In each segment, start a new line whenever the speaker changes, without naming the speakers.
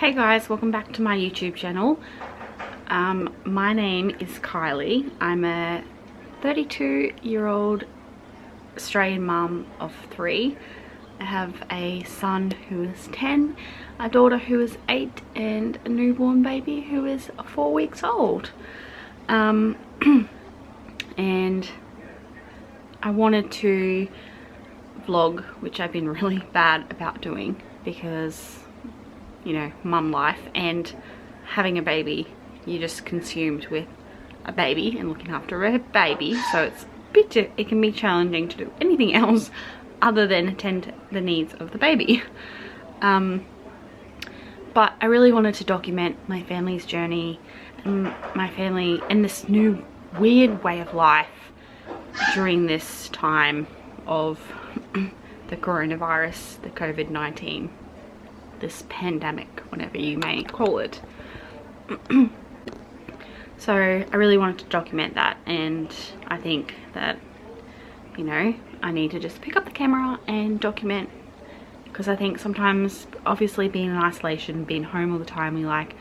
Hey guys, welcome back to my YouTube channel. My name is Kylie. I'm a 32-year-old Australian mum of 3. I have a son who is 10, a daughter who is 8, and a newborn baby who is 4 weeks old. And I wanted to vlog, which I've been really bad about doing because, you know, mum life and having a baby, you're just consumed with a baby and looking after a baby, so it can be challenging to do anything else other than attend to the needs of the baby. But I really wanted to document my family's journey and my family and this new weird way of life during this time of the coronavirus, the COVID-19, this pandemic, whatever you may call it. So I really wanted to document that, and I think that, you know, I need to just pick up the camera and document, because I think sometimes, obviously being in isolation, being home all the time, we like,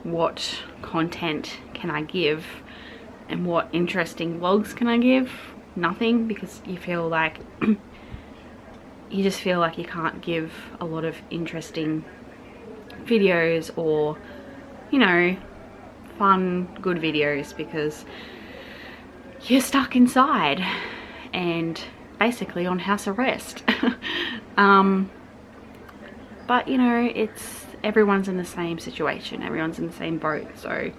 what content can I give and what interesting vlogs can I give? Nothing, because you feel like you just feel like you can't give a lot of interesting videos or, you know, fun, good videos, because you're stuck inside and basically on house arrest. But you know, everyone's in the same situation, everyone's in the same boat, so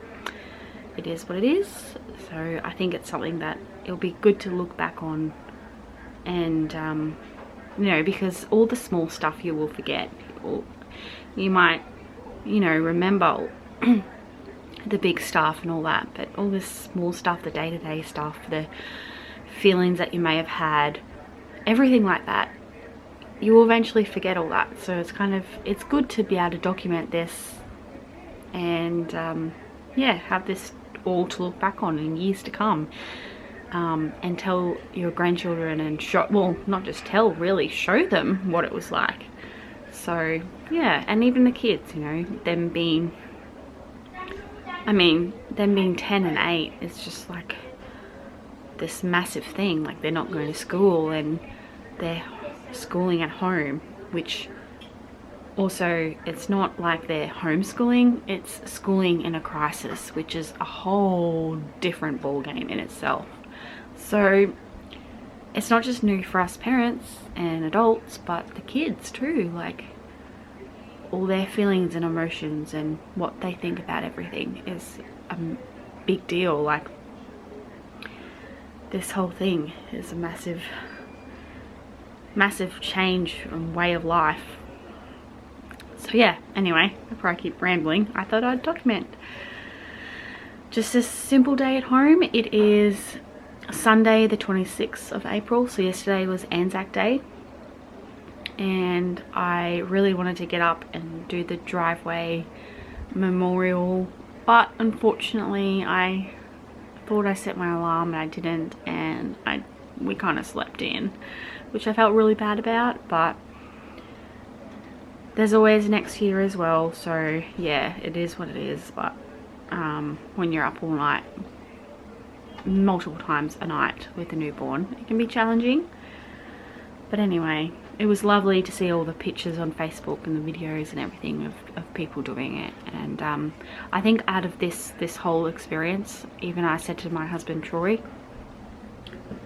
it is what it is. So I think it's something that it'll be good to look back on, and you know, because all the small stuff you will forget, or you might, you know, remember the big stuff and all that, but all this small stuff, the day-to-day stuff, the feelings that you may have had, everything like that, you will eventually forget all that. So it's good to be able to document this and yeah, have this all to look back on in years to come, and tell your grandchildren and show, well, not just tell, really show them what it was like. So yeah, and even the kids, you know, them being 10 and 8 is just like this massive thing. Like, they're not going to school and they're schooling at home, which also, it's not like they're homeschooling, it's schooling in a crisis, which is a whole different ball game in itself. So it's not just new for us parents and adults, but the kids too, like all their feelings and emotions and what they think about everything is a big deal. Like, this whole thing is a massive change and way of life. So yeah, anyway, before I keep rambling, I thought I'd document just a simple day at home. It is Sunday the 26th of April, so yesterday was Anzac Day, and I really wanted to get up and do the driveway memorial, but unfortunately I thought I set my alarm and I didn't, and we kind of slept in, which I felt really bad about, but there's always next year as well. So yeah, it is what it is. But when you're up all night, multiple times a night with a newborn, it can be challenging. But anyway, it was lovely to see all the pictures on Facebook and the videos and everything of people doing it. And I think out of this whole experience, even I said to my husband Troy,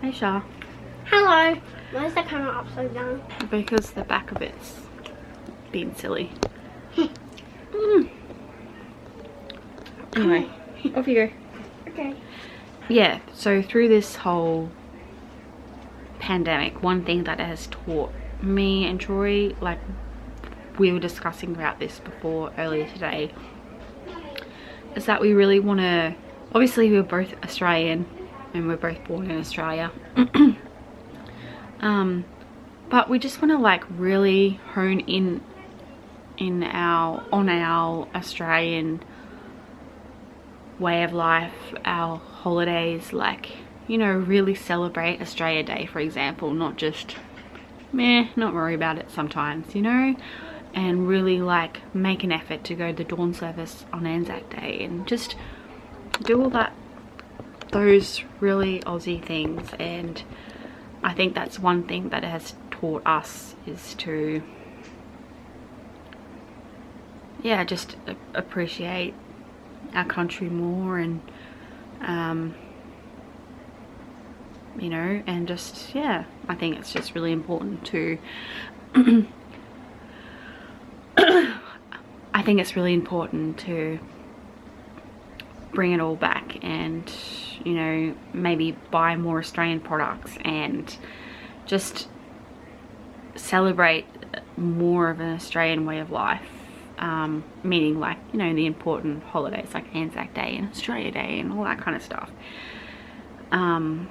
hey Shah.
Hello. Why is the camera upside down?
Because the back of it's being silly. Anyway, off you go.
Okay.
Yeah, so through this whole pandemic, one thing that it has taught me and Troy, like we were discussing about this before earlier today, is that we really want to, obviously we're both Australian and we're both born in Australia, but we just want to like really hone in on our Australian way of life, our holidays, like, you know, really celebrate Australia Day, for example, not just not worry about it sometimes, you know, and really like make an effort to go to the dawn service on Anzac Day and just do all those really Aussie things. And I think that's one thing that it has taught us, is to just appreciate our country more, and you know, and just I think it's just really important to I think it's really important to bring it all back, and you know, maybe buy more Australian products and just celebrate more of an Australian way of life, meaning like, you know, the important holidays like Anzac Day and Australia Day and all that kind of stuff. And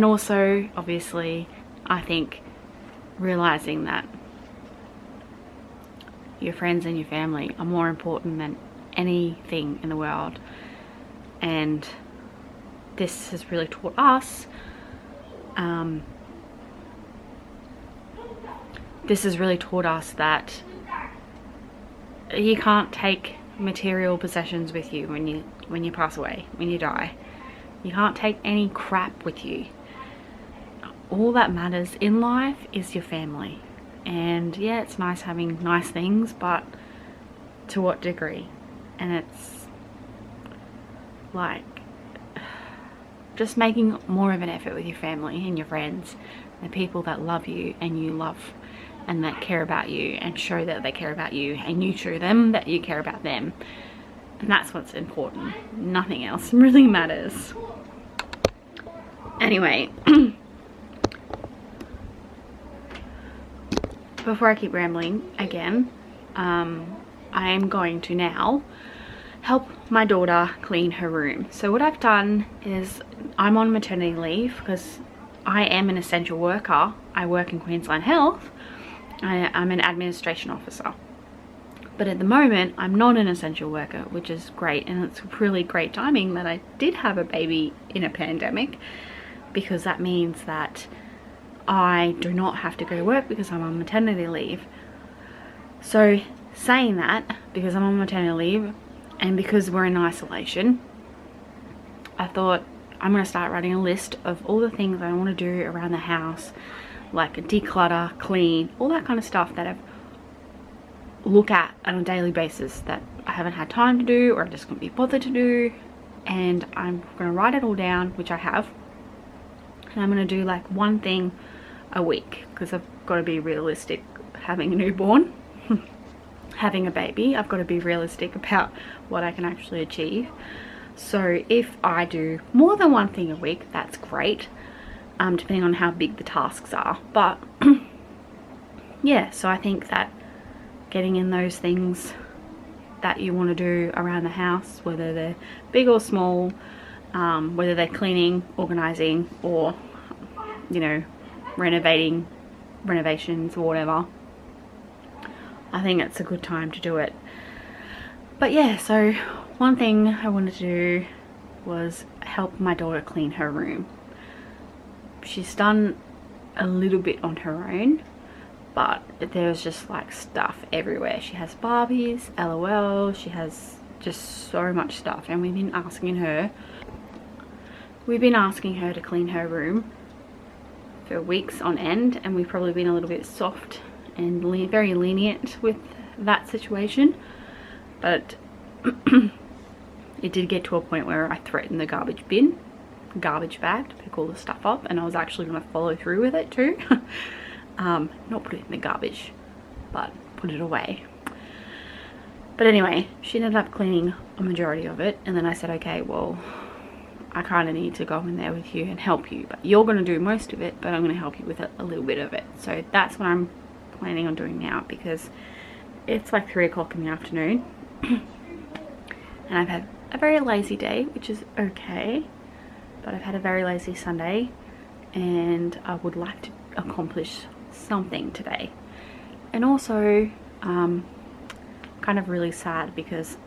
also obviously I think realizing that your friends and your family are more important than anything in the world, and this has really taught us that you can't take material possessions with you when you pass away, when you die. You can't take any crap with you. All that matters in life is your family. And yeah, it's nice having nice things, but to what degree? And it's like just making more of an effort with your family and your friends, the people that love you and you love, and that care about you and show that they care about you, and you show them that you care about them. And that's what's important. Nothing else really matters. Anyway, before I keep rambling again, I am going to now help my daughter clean her room. So what I've done is, I'm on maternity leave because I am an essential worker. I work in Queensland Health. I'm an administration officer. But at the moment, I'm not an essential worker, which is great. And it's really great timing that I did have a baby in a pandemic, because that means that I do not have to go to work because I'm on maternity leave. So saying that, because I'm on maternity leave and because we're in isolation, I thought I'm going to start writing a list of all the things I want to do around the house, like declutter, clean, all that kind of stuff that I've look at on a daily basis that I haven't had time to do, or I just couldn't be bothered to do. And I'm going to write it all down, which I have, and I'm going to do like one thing a week, because I've got to be realistic. Having a newborn, having a baby, I've got to be realistic about what I can actually achieve. So if I do more than one thing a week, that's great, depending on how big the tasks are. But yeah, so I think that getting in those things that you want to do around the house, whether they're big or small, whether they're cleaning, organizing, or, you know, renovations or whatever, I think it's a good time to do it. But yeah, so one thing I wanted to do was help my daughter clean her room. She's done a little bit on her own, but there was just like stuff everywhere. She has Barbies, LOL, she has just so much stuff, and we've been asking her to clean her room for weeks on end, and we've probably been a little bit soft and very lenient with that situation. But it did get to a point where I threatened the garbage bag to pick all the stuff up, and I was actually going to follow through with it too. Not put it in the garbage, but put it away. But anyway, she ended up cleaning a majority of it, and then I said, okay, well, I kind of need to go in there with you and help you, but you're going to do most of it, but I'm going to help you with a little bit of it. So that's what I'm planning on doing now, because it's like 3 o'clock in the afternoon and I've had a very lazy day, which is okay, but I've had a very lazy Sunday, and I would like to accomplish something today. And also kind of really sad because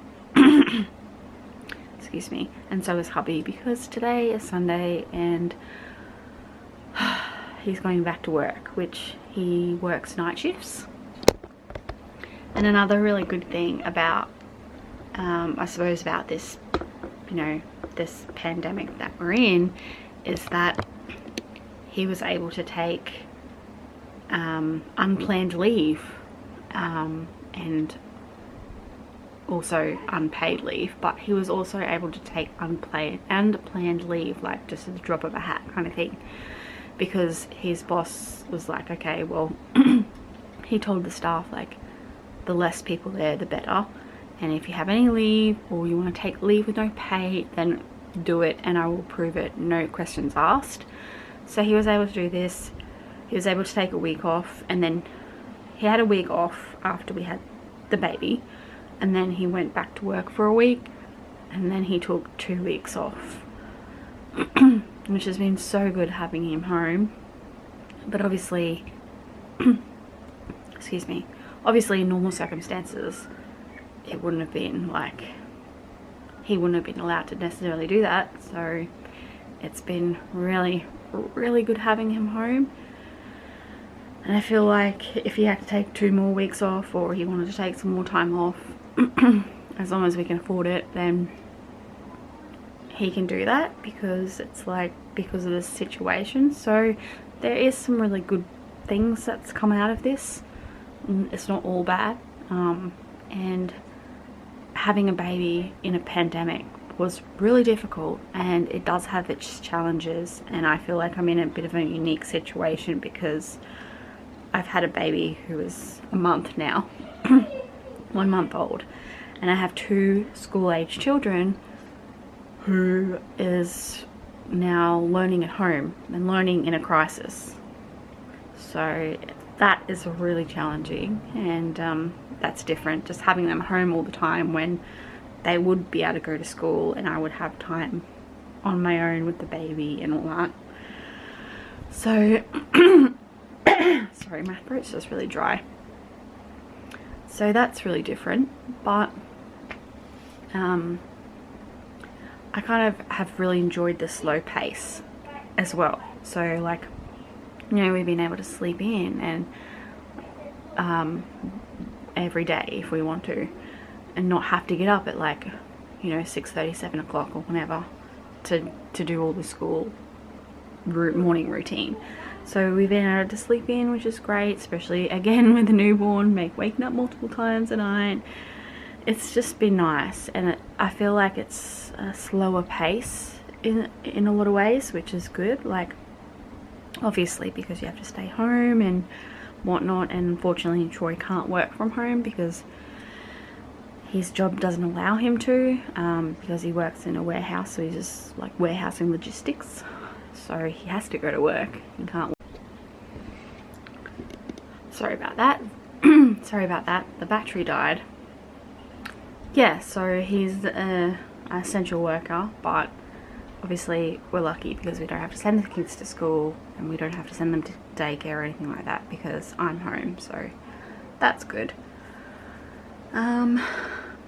excuse me, and so is hubby, because today is Sunday and he's going back to work, which he works night shifts, And another really good thing about, I suppose, about this, you know, this pandemic that we're in, is that he was able to take unplanned leave, and also unpaid leave, but he was also able to take unplanned and planned leave, like just at the drop of a hat kind of thing, because his boss was like, okay, well, he told the staff, like, the less people there the better, and if you have any leave or you want to take leave with no pay, then do it and I will prove it, no questions asked. So he was able to do this. He was able to take a week off, and then he had a week off after we had the baby, and then he went back to work for a week, and then he took 2 weeks off, which has been so good having him home. But obviously, excuse me, obviously in normal circumstances, it wouldn't have been like, he wouldn't have been allowed to necessarily do that. So it's been really, really good having him home. And I feel like if he had to take 2 more weeks off, or he wanted to take some more time off, as long as we can afford it, then he can do that, because it's like, because of the situation. So there is some really good things that's come out of this. It's not all bad. And having a baby in a pandemic was really difficult, and it does have its challenges, and I feel like I'm in a bit of a unique situation because I've had a baby who is a month now, 1 month old, and I have 2 school-age children who is now learning at home and learning in a crisis. So that is really challenging, and that's different, just having them home all the time when they would be able to go to school and I would have time on my own with the baby and all that. So sorry, my throat's just really dry. So that's really different, but I kind of have really enjoyed the slow pace as well. So, like, you know, we've been able to sleep in and every day if we want to, and not have to get up at, like, you know, 6:30, 7 o'clock or whenever to do all the school morning routine. So we've been able to sleep in, which is great, especially again with the newborn, waking up multiple times a night. It's just been nice, and I feel like it's a slower pace in a lot of ways, which is good. Like, obviously because you have to stay home and whatnot, and unfortunately Troy can't work from home because his job doesn't allow him to, because he works in a warehouse, so he's just like warehousing logistics, so he has to go to work. He can't. Sorry about that. Sorry about that. The battery died. Yeah, so he's an essential worker, but obviously we're lucky because we don't have to send the kids to school, and we don't have to send them to daycare or anything like that because I'm home, so that's good.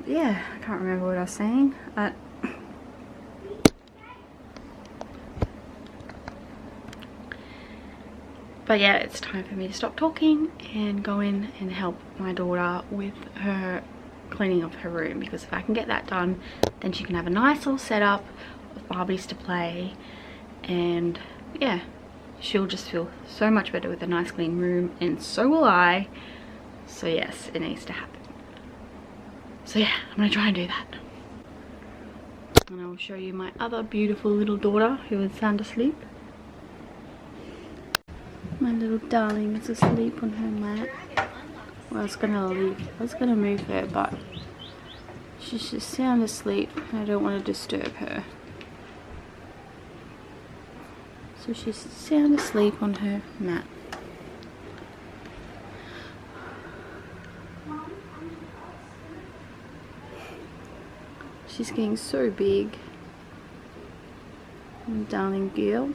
Yeah, I can't remember what I was saying, but yeah, it's time for me to stop talking and go in and help my daughter with her cleaning of her room, because if I can get that done, then she can have a nice little setup of Barbies to play, and yeah, she'll just feel so much better with a nice clean room, and so will I. So yes, it needs to happen. So yeah, I'm gonna try and do that, and I'll show you my other beautiful little daughter who is sound asleep. My little darling is asleep on her mat. Well, I was gonna move her, but she's just sound asleep. I don't want to disturb her. So she's sound asleep on her mat. She's getting so big. Darling girl.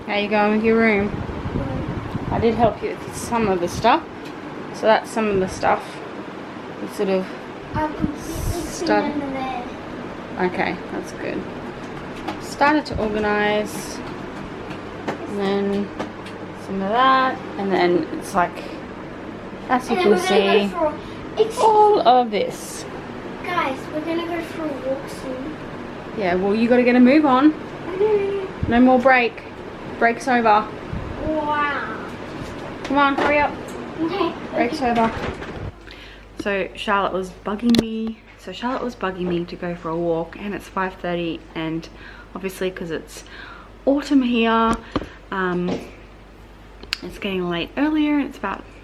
How you going with your room? I did help you with some of the stuff. So that's some of the stuff. You sort of
I've completely
Start-
cleaned under there.
okay, that's good. Started to organize, and then some of that, and then it's like, as you
And then
can
we're gonna
see,
go for
all of this.
guys, we're gonna go for a walk soon.
Yeah, well, you got to get a move on. No more break. Break's over.
Wow.
Come on, hurry up.
Okay.
Break's over. So Charlotte was bugging me. To go for a walk, and it's 5:30, and obviously because it's autumn here, it's getting late earlier, and it's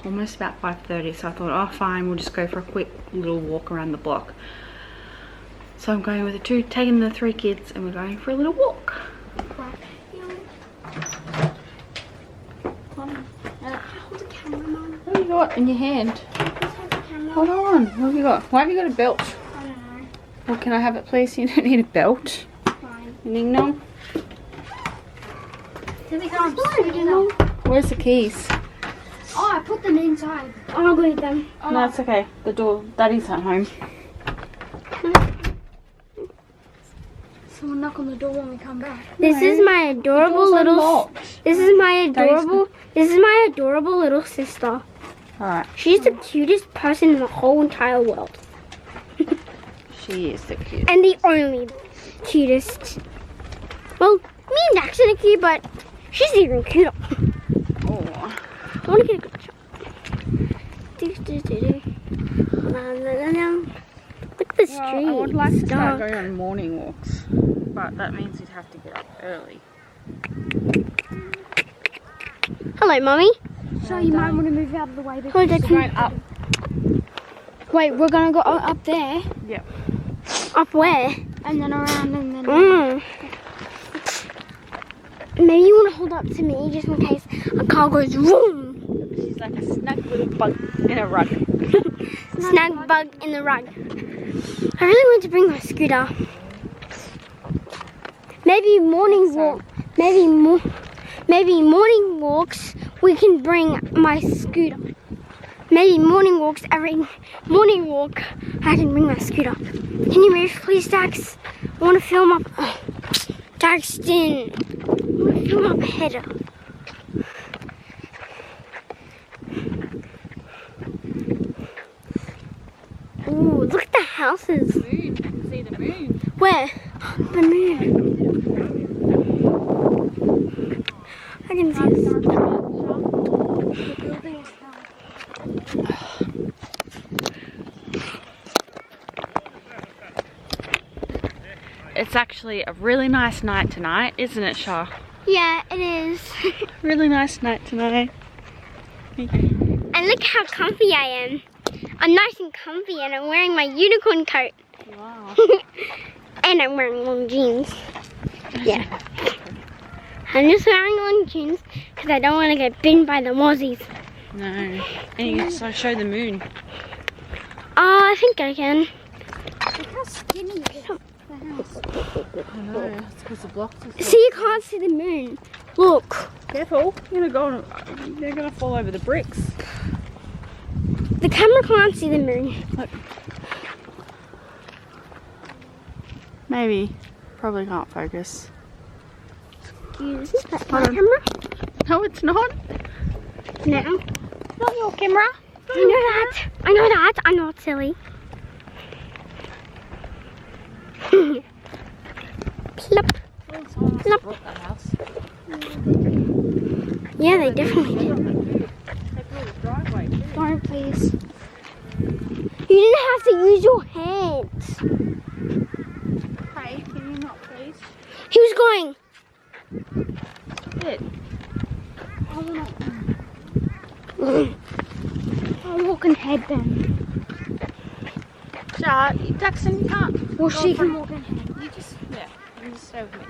almost about 5:30. So I thought, oh fine, we'll just go for a quick little walk around the block. So I'm going with taking the 3 kids, and we're going for a little walk.
Hold the camera, Mom.
What have you got in your hand?
Please hold the camera.
Hold on, what have you got? Why have you got a belt?
I don't know.
Well, can I have it please? You don't need a belt.
Fine.
Ding dong.
Here we go.
Where's the keys?
Oh, I put them inside. I'll go get them. Oh,
No, it's okay. The door, Daddy's at home.
someone knock on the door when we come back.
This is my adorable little. This is my adorable little sister.
Alright,
She's the cutest person in the whole entire world,
she is the cute.
and the only cutest. Well, me and Jackson are cute, but she's even cuter.
Oh.
I want to get a good shot. Look at the street.
Well, I would like to
It's
start
dark.
going on morning walks, but that means you'd have to get up early.
Hello, Mummy.
So you might want to move out of the way.
Hello,
Just
Jackson.
going up.
Wait, we're gonna go up there
Yep.
Up where?
and then around and then.
Maybe you want to hold up to me just in case a car goes vroom.
She's like a snug little bug in a rug.
Snag bug in the rug. I really want to bring my scooter. Maybe morning walk. Maybe morning walks. We can bring my scooter. Maybe morning walks. Every morning walk, I can bring my scooter. Can you move, please, Dax? I want to film up. Oh, Daxton. I want to film up ahead. Ooh, look at the houses.
Moon, you can see the moon.
Where? The moon. I can see this.
It's actually a really nice night tonight, isn't it, Shah?
Yeah, it is.
Really nice night tonight.
And look how comfy I am. I'm nice and comfy, and I'm wearing my unicorn coat.
Wow.
And I'm wearing long jeans. Yeah. I'm just wearing long jeans because I don't want to get bitten by the mozzies.
No. And you can so show the moon.
Oh, I think I can.
Look how skinny it is.
I know, it's because the blocks are so...
See, you can't see the moon. Look.
Careful, you're gonna they're gonna fall over the bricks.
The camera can't see the moon.
Maybe. Probably can't focus.
Is that my
Hold on.
camera?
No, it's not.
No.
Not your camera.
I know that. I know that. I'm not silly. Plop. Plop.
Brought that house.
Yeah, they definitely did.
They built a driveway too.
Don't please.
You didn't have to use your hands.
Hey, can you not please?
He was going.
It.
I'll walk ahead then.
Shah, Daxton, you can't.
Well,
go
she
in front.
can walk ahead.
You just, yeah, you just stay with me.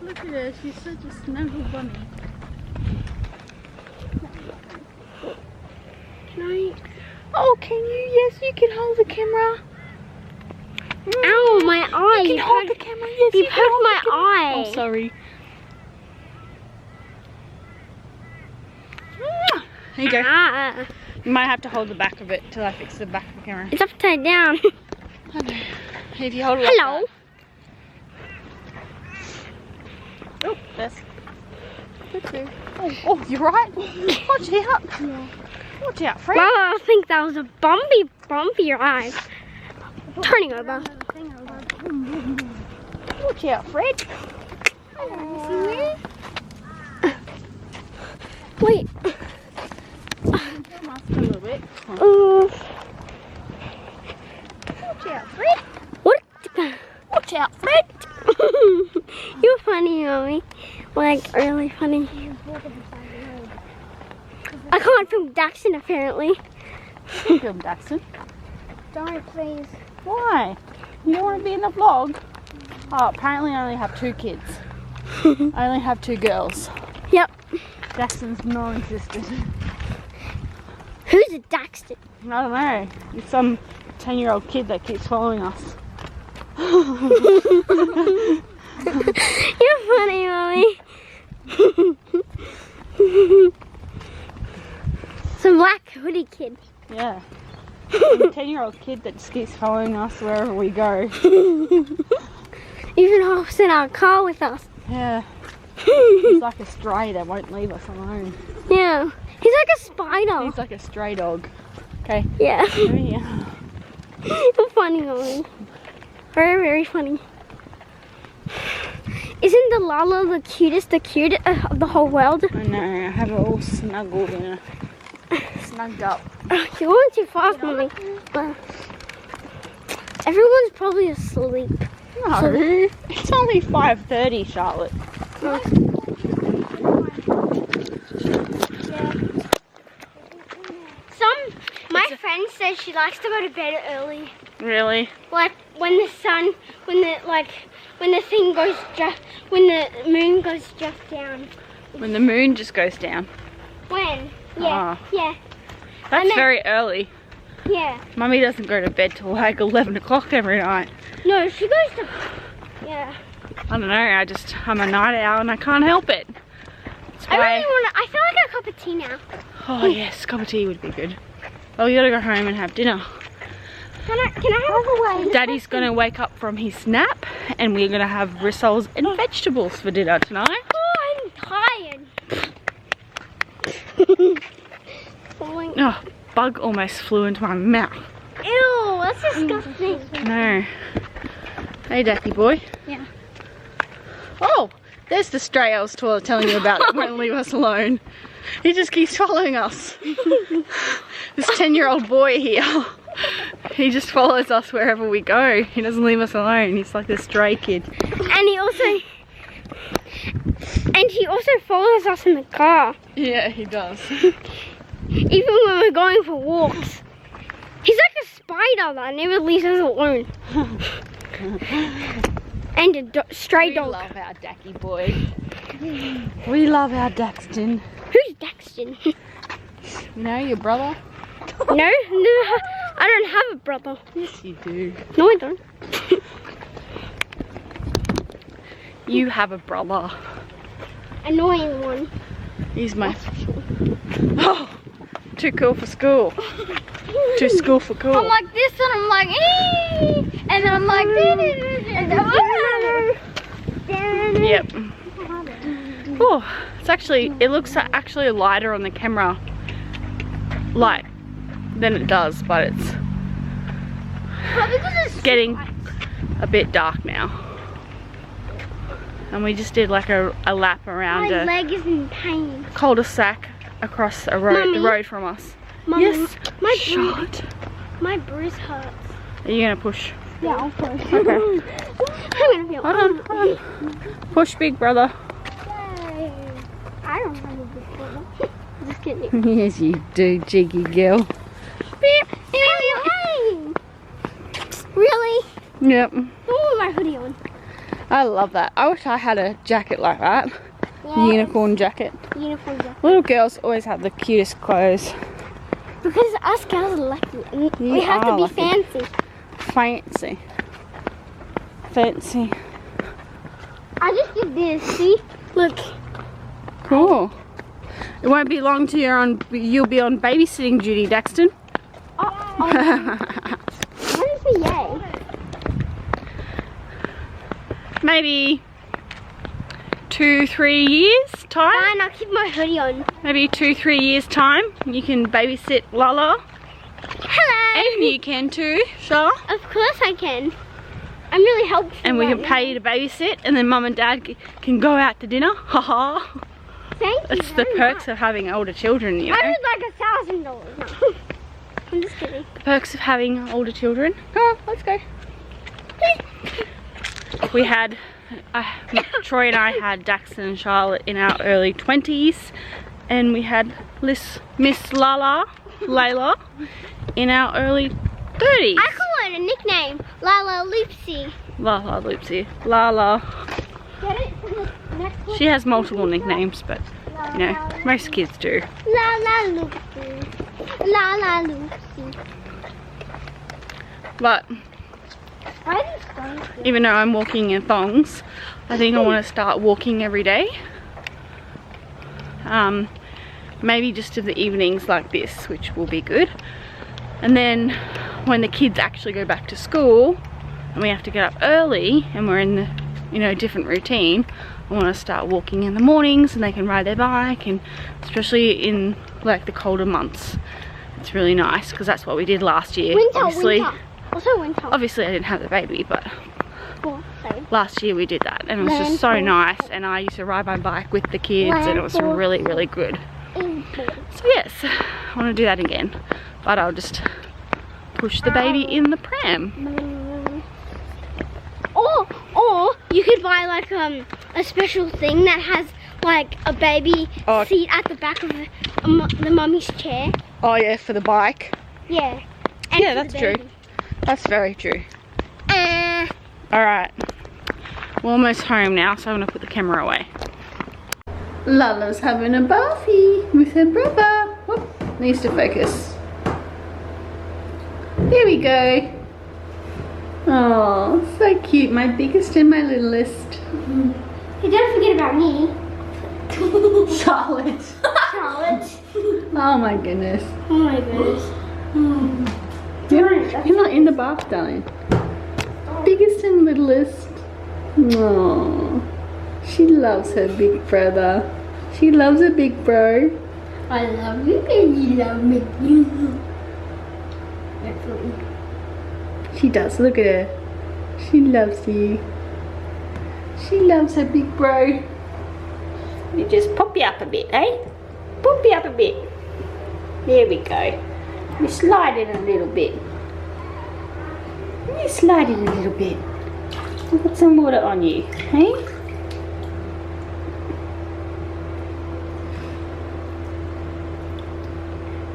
Look at her, she's such a snuggle bunny.
Can I?
Oh, can you? Yes, you can hold the camera.
eye.
You can hold the camera. Yes,
You
can
poked
hold
my
the camera.
eye.
Oh, sorry. There you go.
Ah,
You might have to hold the back of it till I fix the back of the camera.
it's upside down.
I know. If you hold it like
Hello.
that. Oh, there's. Oh, you're right. Watch out.
Yeah.
Watch out, Fred.
Well, I think that was a bumpy ride. Turning over.
Watch out, Fred.
Wait.
A little bit. Watch out, Fred.
What?
Watch out, Fred.
You're funny, Mommy. Like, really funny. I can't film Daxton, apparently.
Film Daxton.
Don't, please.
Why? You don't want to be in the vlog? Oh, apparently I only have 2 kids. I only have 2 girls.
Yep.
Daxton's non-existent.
Who's a Daxton?
I don't know. It's some 10-year-old kid that keeps following us.
You're funny, Mommy. Some black hoodie kid.
Yeah. Some 10-year-old kid that just keeps following us wherever we go.
Even hops in our car with us.
Yeah. He's like a stray that won't leave us alone.
Yeah. He's like a spider.
He's like a stray dog. Okay.
Yeah.
Over here.
You're funny, Mommy. Very, very funny. Isn't the Lala the cutest of the whole world?
I know. I have it all snuggled in a snugged up.
You're going too fast, Mommy. Everyone's probably asleep.
No, it's only 5:30, Charlotte.
My friend says she likes to go to bed early.
Really?
Like when the moon goes just down.
When the moon just goes down.
When? Yeah.
Ah.
Yeah.
That's
meant-
very early.
Yeah.
Mummy doesn't go to bed till like 11 o'clock every night.
No, she goes to. Yeah.
I don't know. I'm a night owl and I can't help it. That's why.
I feel like a cup of tea now.
Oh yes, cup of tea would be good. Oh, you gotta go home and have dinner.
Can I have a way?
Daddy's gonna wake up from his nap and we're gonna have rissoles and vegetables for dinner tonight.
Oh, I'm tired.
Oh, bug almost flew into my mouth.
Ew, that's disgusting.
No. Hey, Dacky boy.
Yeah.
Oh, there's the stray I was telling you about that won't leave us alone. He just keeps following us. This 10-year-old boy here. He just follows us wherever we go. He doesn't leave us alone. He's like this stray kid.
And he also follows us in the car.
Yeah, he does.
Even when we're going for walks. He's like a spider that never leaves us alone. And a stray dog.
We love our Dacky boy. We love our Daxton.
Who's Daxton?
You know, your brother?
No, I don't have a brother.
Yes, you do.
No, I don't.
You have a brother.
Annoying one.
He's my... Oh, too cool for school. Too school for cool.
I'm like this and I'm like, ee! And then I'm like, and then
Yep. Oh, it looks actually lighter on the camera light than it does, but it's getting a bit dark now. And we just did like a lap around
My
a
leg is in pain.
cul-de-sac across a road,
Mummy?
the road from us.
Mommy,
Yes,
my my bruise hurts.
Are you gonna push?
Yeah, I'll push.
Okay.
I'm gonna feel.
Hold on. Push, big brother.
Yay. I don't have a big brother. Just kidding.
Yes, you do, cheeky girl.
Beep. Hey. Really?
Yep.
Don't want my hoodie on.
I love that. I wish I had a jacket like that.
Yeah,
Unicorn jacket.
uniform jacket.
Little girls always have the cutest clothes.
Because us girls are lucky. And we
You
have to
are
be
lucky.
fancy.
Fancy. fancy.
I just did this, see? Look.
Cool. It won't be long till you'll be on babysitting duty, Daxton.
What is the yay?
Maybe 2-3 years time.
Fine, I'll keep my hoodie on.
Maybe 2-3 years time. You can babysit Lala.
Hello.
And you can too, Shah.
Of course I can. I'm really helpful.
And we
right
can pay you to babysit, and then Mum and Dad can go out to dinner. Haha.
Thank you.
It's the perks of having older children, you know.
I would like $1,000. No. I'm just kidding.
The perks of having older children. Come on, let's go. We had, Troy and I had Daxton and Charlotte in our early 20s, and we had Miss Layla, in our early 30s.
I call it a nickname, Lala Loopsy.
Lala Loopsy. Lala.
Get it? From the next
She has multiple nicknames, but you know, most kids do.
Lala Loopsy. Lala Loopsy.
But
Why are these thongs here?
even though I'm walking in thongs, I think I want to start walking every day. Maybe just in the evenings like this, which will be good. And then when the kids actually go back to school and we have to get up early and we're in the, you know, different routine, I want to start walking in the mornings and they can ride their bike, and especially in like the colder months, it's really nice because that's what we did last year.
Winter,
obviously,
winter. Also winter.
obviously I didn't have the baby, but
Oh, sorry.
last year we did that and it was just so nice, and I used to ride my bike with the kids and it was really, really good. So yes, I want to do that again, but I'll just push the baby in the pram.
Or you could buy like a special thing that has like a baby seat at the back of the mummy's chair.
Oh yeah, for the bike.
Yeah. And
Yeah,
for
that's
the
true.
baby.
That's very true. Alright, we're almost home now, so I'm going to put the camera away. Lala's having a bathie with her brother. Whoop, needs to focus. There we go. Oh, so cute. My biggest and my littlest.
Hey, don't forget about me.
Charlotte.
Charlotte.
Oh my goodness.
Oh my goodness.
You're not in the bath, darling. Biggest and littlest. Oh, she loves her big brother. She loves her big bro.
I love you and you love me.
She does. Look at her. She loves you. She loves her big bro. You just pop you up a bit, eh? Pop you up a bit. There we go. You slide in a little bit. You slide in a little bit. I'll put some water on you, hey?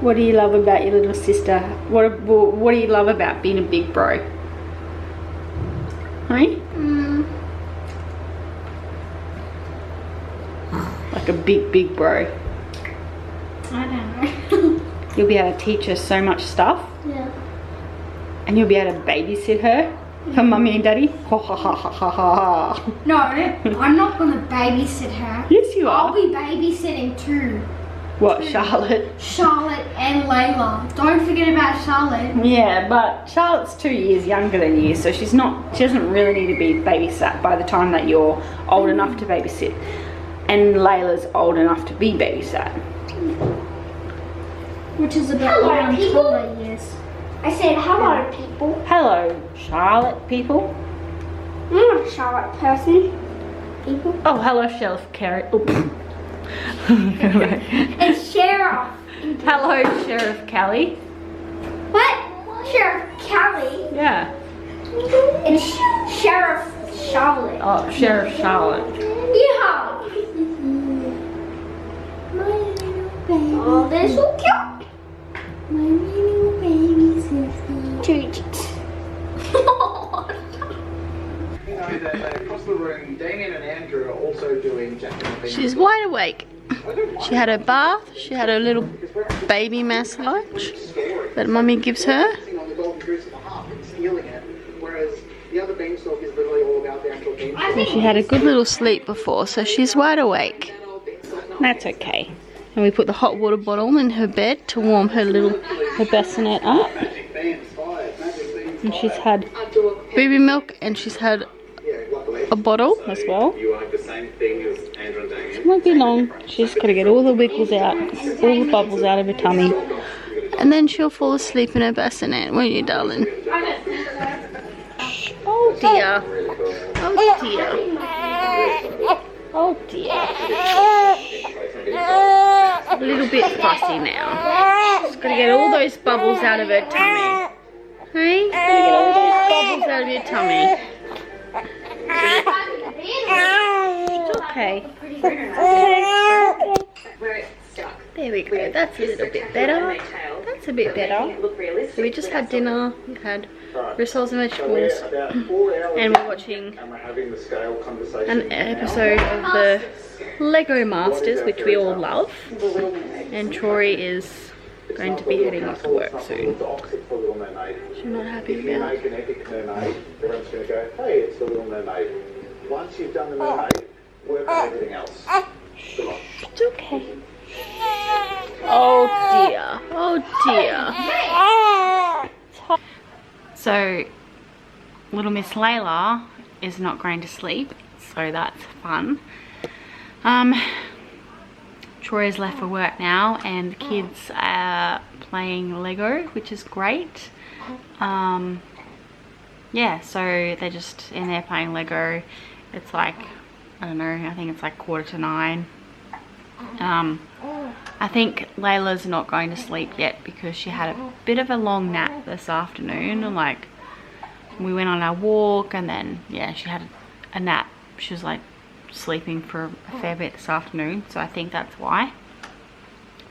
What do you love about your little sister? What do you love about being a big bro? Hey? Like a big bro.
I don't know.
You'll be able to teach her so much stuff.
Yeah.
And you'll be able to babysit her for mummy and daddy. Ha ha ha ha ha ha.
No, I'm not gonna babysit her.
Yes, you
I'll
are.
be babysitting too.
What, Charlotte?
Charlotte and Layla. Don't forget about Charlotte.
Yeah, but Charlotte's 2 years younger than you, so she doesn't really need to be babysat by the time that you're old enough to babysit. And Layla's old enough to be babysat.
Which is about
Hello,
around
people.
12 years.
I said hello, people.
Hello, Charlotte people.
I'm not a Charlotte person. People.
Oh, hello, Sheriff Carrie. Oh.
It's Sheriff.
Hello, Sheriff Callie.
What? Sheriff Callie.
Yeah.
It's Sheriff Charlotte.
Oh, Sheriff Charlotte.
Yeah. Oh, they're so cute. My little baby sister. Treats.
You know that across the room, Damien and Andrew are also doing Jack and the Beanstalk.
She's wide awake. She had her bath. She had her little baby massage that Mummy gives her.
On the golden goose at the harp and stealing it, whereas the other beanstalk is literally all
And she had a good little sleep before, so she's wide awake. That's okay. And we put the hot water bottle in her bed to warm her bassinet up. And she's had baby milk and she's had a bottle as well. It won't be long. She's got to get all the wiggles out, all the bubbles out of her tummy. And then she'll fall asleep in her bassinet, won't you, darling? Oh dear. Oh dear. Oh dear. A little bit fussy now. Just gotta get all those bubbles out of her tummy. Hey? Gotta get all those bubbles out of your tummy. It's okay. There we go. That's a little bit better. That's a bit better. So we just had dinner. We had rissoles and vegetables. And we're watching an episode of the Lego Masters, which we all love. And Troy is going to be heading off to work soon. She's not happy about it.
Everyone's going to go, hey, it's the Little Mermaid. Once you've done the mermaid, work on everything else.
It's okay. Oh dear. Oh dear. So, little Miss Layla is not going to sleep, so that's fun. Troy is left for work now and the kids are playing Lego, which is great. Yeah, so they're just in there playing Lego. It's like, I don't know, I think it's like 9:15. I think Layla's not going to sleep yet because she had a bit of a long nap this afternoon. Like, we went on our walk and then, yeah, she had a nap. She was like sleeping for a fair bit this afternoon, so I think that's why.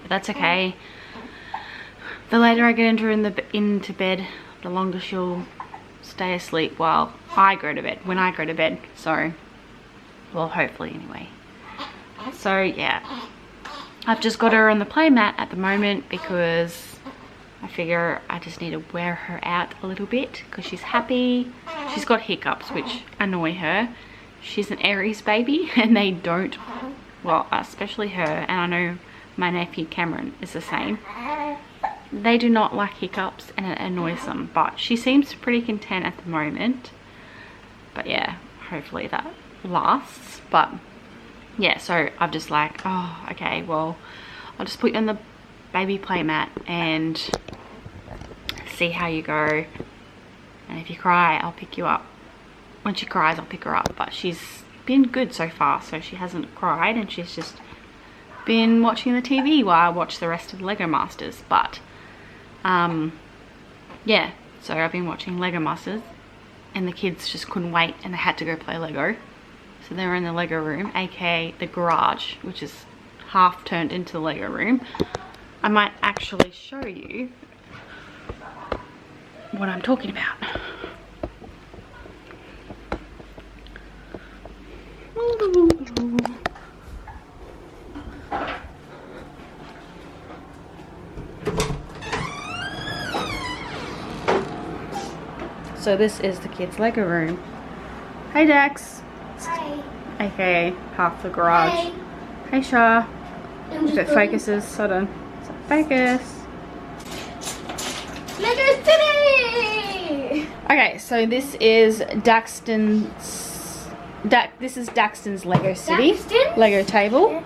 But that's okay. The later I get into bed, the longer she'll stay asleep while I go to bed, when I go to bed. So, well, hopefully anyway. So yeah, I've just got her on the playmat at the moment because I figure I just need to wear her out a little bit because she's happy. She's got hiccups which annoy her. She's an Aries baby and they don't, well, especially her, and I know my nephew Cameron is the same. They do not like hiccups and it annoys them, but she seems pretty content at the moment. But yeah, hopefully that lasts. But yeah, so I'm just like, oh, okay, well, I'll just put you on the baby playmat and see how you go. And if you cry, I'll pick you up. When she cries, I'll pick her up. But she's been good so far, so she hasn't cried and she's just been watching the TV while I watch the rest of Lego Masters. But yeah, so I've been watching Lego Masters and the kids just couldn't wait and they had to go play Lego. So they were in the Lego room, aka the garage, which is half turned into the Lego room. I might actually show you what I'm talking about. So this is the kids' Lego room. Hey Dax.
Hi.
AKA half the garage.
Hey.
Hey Shah.
I'm
If it
just
focuses, hold on. Focus.
Lego City!
Okay, so this is this is Daxton's Lego City.
Daxton?
Lego table.
Yeah.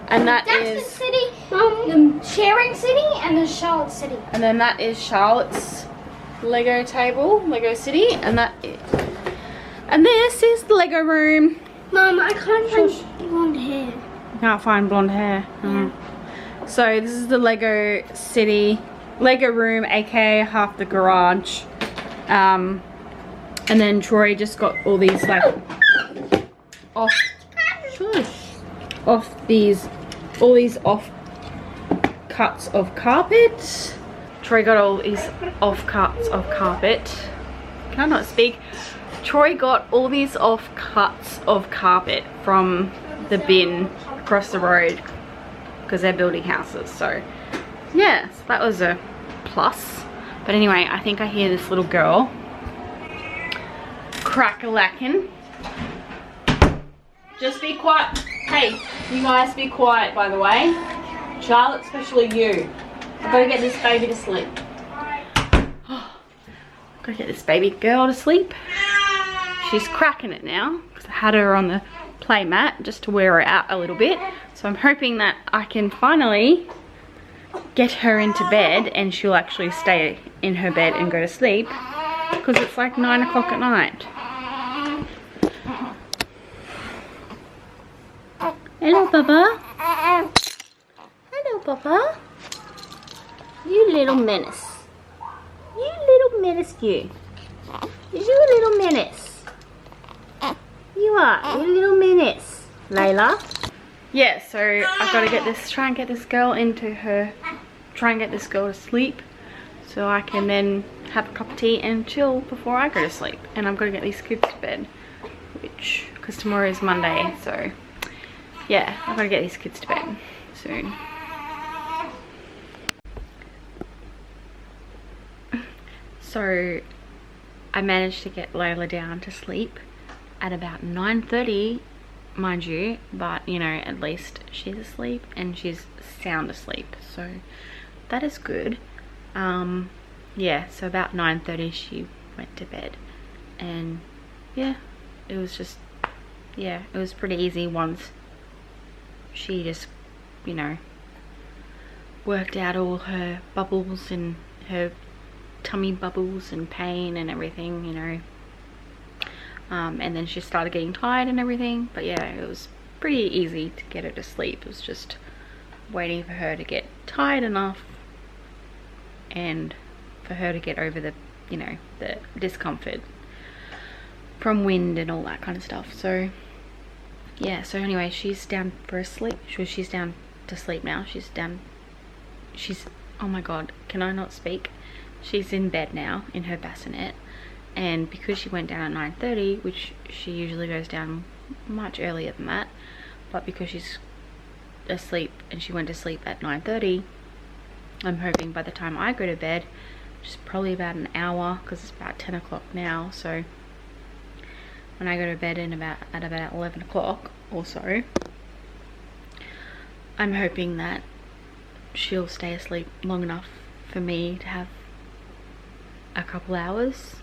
And that
Daxton
is,
City, the Sharing City, and the Charlotte City.
and then that is Charlotte's Lego table, Lego City, and and this is the Lego room.
Mom, I can't find blonde hair.
Can't find blonde hair. So this is the Lego City, Lego room, aka half the garage. And then Troy just got all these like all these off cuts of carpet. Troy got all these off cuts of carpet. Can I not speak? Troy got all these off cuts of carpet from the bin across the road because they're building houses. So yeah, so that was a plus. But anyway, I think I hear this little girl crack-a-lacking. just be quiet. Hey, you guys be quiet, by the way. Charlotte, especially you. I've got to get this baby to sleep. Gotta get this baby girl to sleep. She's cracking it now because I had her on the play mat just to wear her out a little bit. So I'm hoping that I can finally get her into bed and she'll actually stay in her bed and go to sleep because it's like 9 o'clock at night. Hello, Papa. Hello, Papa. You little menace. You little menace, you. You little menace. You are. You little menace. Layla. Yeah, so I've got to try and get this girl to sleep so I can then have a cup of tea and chill before I go to sleep. And I've got to get these kids to bed, because tomorrow is Monday, so yeah, I've got to get these kids to bed soon. So I managed to get Layla down to sleep at about 9:30, mind you, but you know, at least she's asleep and she's sound asleep, so that is good. Yeah, so about 9:30 she went to bed, and yeah, it was just, yeah, it was pretty easy once she just, you know, worked out all her bubbles and her tummy bubbles and pain and everything, you know, and then she started getting tired and everything. But yeah, it was pretty easy to get her to sleep. It was just waiting for her to get tired enough and for her to get over the, you know, the discomfort from wind and all that kind of stuff. So yeah, so anyway, she's down for a sleep. She's down to sleep now. She's, oh my god, can I not speak? She's in bed now in her bassinet, and because she went down at 9:30, which she usually goes down much earlier than that, but because she's asleep and she went to sleep at 9:30, I'm hoping by the time I go to bed, which is probably about an hour because it's about 10 o'clock now, so when I go to bed at about 11 o'clock or so, I'm hoping that she'll stay asleep long enough for me to have a couple hours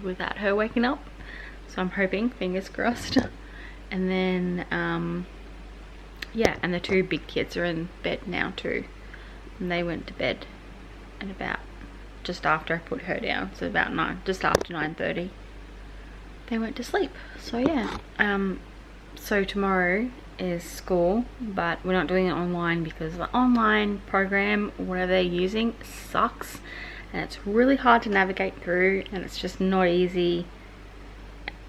without her waking up. So I'm hoping, fingers crossed. And then yeah, and the two big kids are in bed now too, and they went to bed at about just after I put her down, so about just after 9:30 they went to sleep. So yeah, so tomorrow is school, but we're not doing it online because the online program, whatever they're using, sucks, and it's really hard to navigate through, and it's just not easy.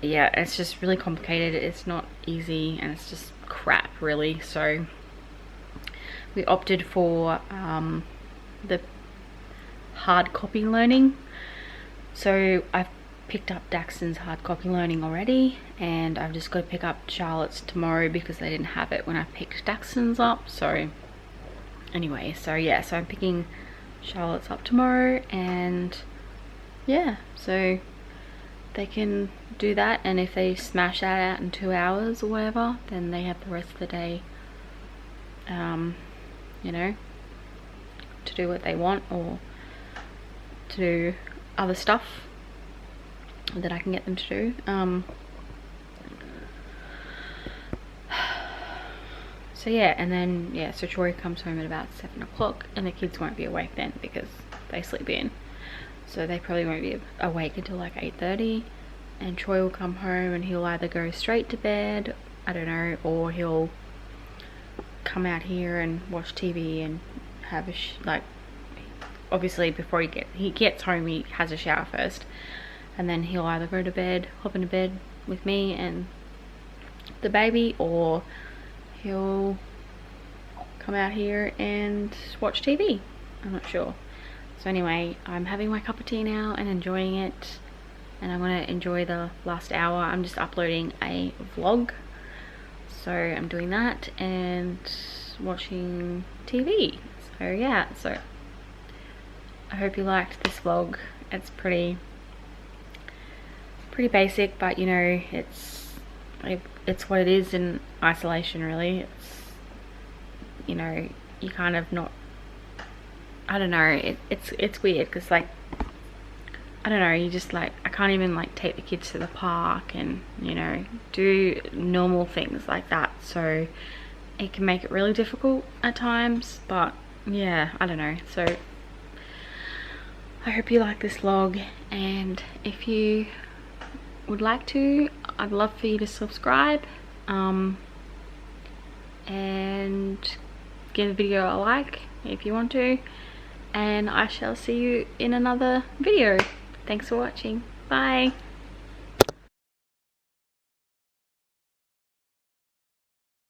Yeah, it's just really complicated. It's not easy, and it's just crap, really. So we opted for the hard copy learning. So I've picked up Daxton's hard copy learning already, and I've just got to pick up Charlotte's tomorrow because they didn't have it when I picked Daxton's up. So anyway, so yeah, so I'm picking Charlotte's up tomorrow, and yeah, so they can do that, and if they smash that out in 2 hours or whatever, then they have the rest of the day, you know, to do what they want or to do other stuff that I can get them to do. So yeah, and then yeah, so Troy comes home at about 7 o'clock, and the kids won't be awake then because they sleep in, so they probably won't be awake until like 8:30, and Troy will come home and he'll either go straight to bed, I don't know, or he'll come out here and watch TV and have a like, obviously before he gets home he has a shower first, and then he'll either go to bed, hop into bed with me and the baby, or he'll come out here and watch TV. I'm not sure. So anyway, I'm having my cup of tea now and enjoying it, and I'm gonna enjoy the last hour. I'm just uploading a vlog, so I'm doing that and watching TV. So yeah, so I hope you liked this vlog. It's pretty basic, but you know, it's it's what it is in isolation, really. It's, you know, you kind of not, I don't know, it's weird because, like, I don't know, you just, like, I can't even, like, take the kids to the park and, you know, do normal things like that, so it can make it really difficult at times. But yeah, I don't know. So I hope you like this vlog, and if you would like to, I'd love for you to subscribe and give the video a like if you want to, and I shall see you in another video. Thanks for watching. Bye.